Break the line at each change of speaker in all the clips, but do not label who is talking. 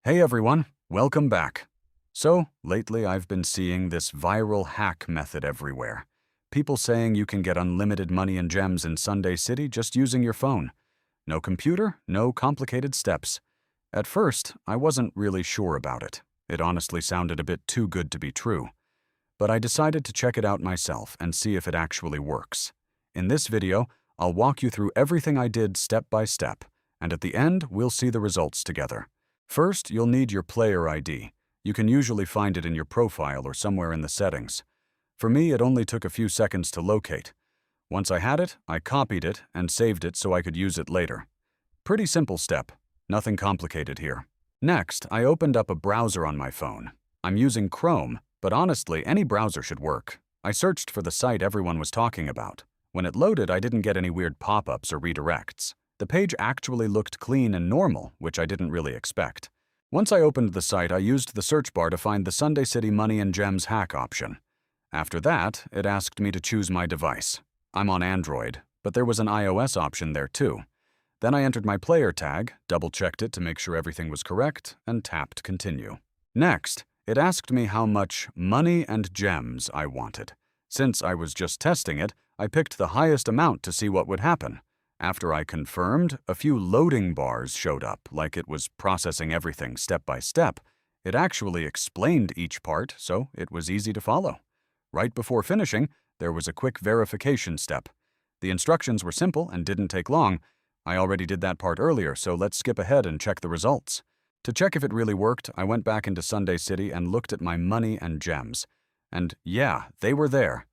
Hey everyone, welcome back. So, lately I've been seeing this viral hack method everywhere. People saying you can get unlimited money and gems in Sunday City just using your phone. No computer, no complicated steps. At first, I wasn't really sure about it. It honestly sounded a bit too good to be true. But I decided to check it out myself and see if it actually works. In this video, I'll walk you through everything I did step by step, and at the end, we'll see the results together. First, you'll need your player ID. You can usually find it in your profile or somewhere in the settings. For me, it only took a few seconds to locate. Once I had it, I copied it and saved it so I could use it later. Pretty simple step. Nothing complicated here. Next, I opened up a browser on my phone. I'm using Chrome, but honestly, any browser should work. I searched for the site everyone was talking about. When it loaded, I didn't get any weird pop-ups or redirects. The page actually looked clean and normal, which I didn't really expect. Once I opened the site, I used the search bar to find the Sunday City Money and Gems hack option. After that, it asked me to choose my device. I'm on Android, but there was an iOS option there too. Then I entered my player tag, double-checked it to make sure everything was correct, and tapped Continue. Next, it asked me how much money and gems I wanted. Since I was just testing it, I picked the highest amount to see what would happen. After I confirmed, a few loading bars showed up, like it was processing everything step by step. It actually explained each part, so it was easy to follow. Right before finishing, there was a quick verification step. The instructions were simple and didn't take long. I already did that part earlier, so let's skip ahead and check the results. To check if it really worked, I went back into Sunday City and looked at my money and gems. And yeah, they were there.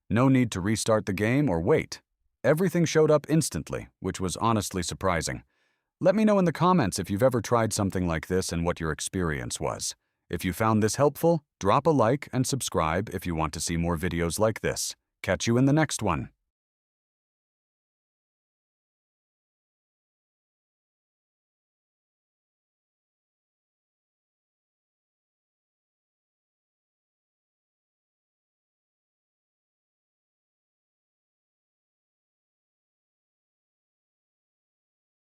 No need to restart the game or wait. Everything showed up instantly, which was honestly surprising. Let me know in the comments if you've ever tried something like this and what your experience was. If you found this helpful, drop a like and subscribe if you want to see more videos like this. Catch you in the next one.